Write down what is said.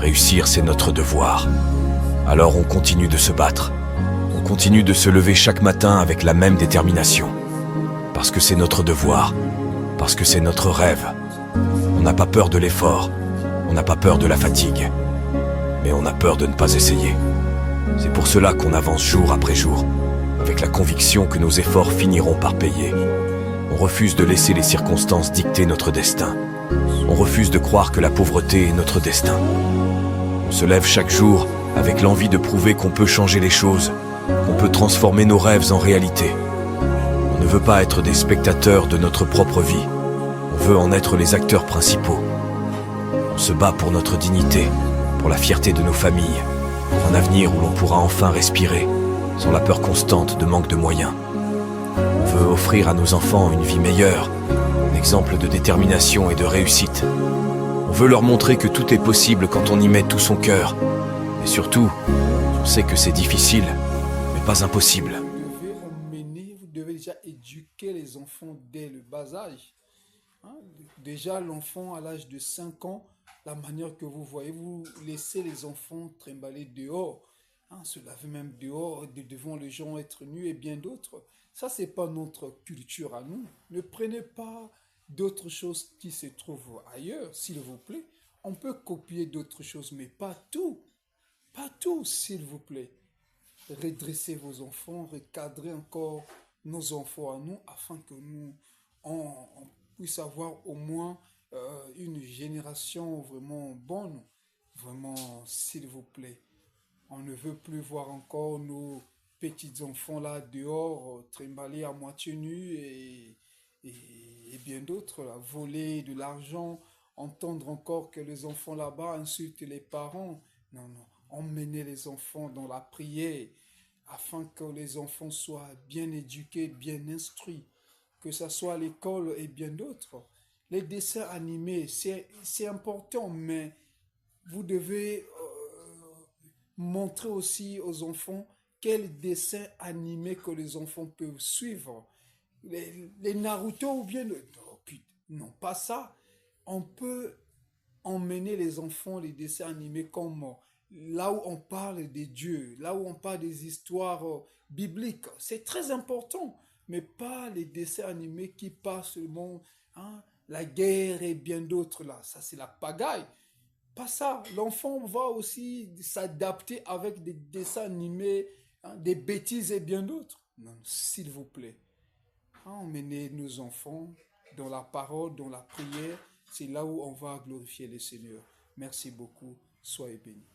Réussir, c'est notre devoir. Alors on continue de se battre. On continue de se lever chaque matin avec la même détermination. Parce que c'est notre devoir. Parce que c'est notre rêve. On n'a pas peur de l'effort. On n'a pas peur de la fatigue. Mais on a peur de ne pas essayer. C'est pour cela qu'on avance jour après jour, avec la conviction que nos efforts finiront par payer. On refuse de laisser les circonstances dicter notre destin. On refuse de croire que la pauvreté est notre destin. On se lève chaque jour avec l'envie de prouver qu'on peut changer les choses, qu'on peut transformer nos rêves en réalité. On ne veut pas être des spectateurs de notre propre vie. On veut en être les acteurs principaux. On se bat pour notre dignité, pour la fierté de nos familles, pour un avenir où l'on pourra enfin respirer, sans la peur constante de manque de moyens. On veut offrir à nos enfants une vie meilleure, un exemple de détermination et de réussite. On veut leur montrer que tout est possible quand on y met tout son cœur. Et surtout, on sait que c'est difficile, mais pas impossible. Vous devez déjà éduquer les enfants dès le bas âge. Hein? Déjà, l'enfant à l'âge de 5 ans, la manière que vous voyez, vous laissez les enfants trimballer dehors, hein, se laver même dehors, devant les gens être nus et bien d'autres. Ça, c'est pas notre culture à nous. Ne prenez pas d'autres choses qui se trouvent ailleurs, s'il vous plaît. On peut copier d'autres choses, mais pas tout. Pas tout, s'il vous plaît. Redressez vos enfants, recadrez encore nos enfants à nous, afin que on puisse avoir au moins une génération vraiment bonne. Vraiment, s'il vous plaît. On ne veut plus voir encore nos petits enfants là dehors, trimballer à moitié nus et bien d'autres, là, voler de l'argent, entendre encore que les enfants là-bas insultent les parents. Non, non, emmenez les enfants dans la prière afin que les enfants soient bien éduqués, bien instruits, que ce soit à l'école et bien d'autres. Les dessins animés, c'est important, mais vous devez montrer aussi aux enfants quels dessins animés que les enfants peuvent suivre. Les Naruto ou bien... Non, pas ça. On peut emmener les enfants les dessins animés comme là où on parle des dieux, là où on parle des histoires bibliques. C'est très important, mais pas les dessins animés qui parlent seulement hein, la guerre et bien d'autres là. Ça, c'est la pagaille. Pas ça. L'enfant va aussi s'adapter avec des dessins animés, hein, des bêtises et bien d'autres. Non, s'il vous plaît. Emmenez nos enfants dans la parole, dans la prière. C'est là où on va glorifier le Seigneur. Merci beaucoup. Soyez bénis.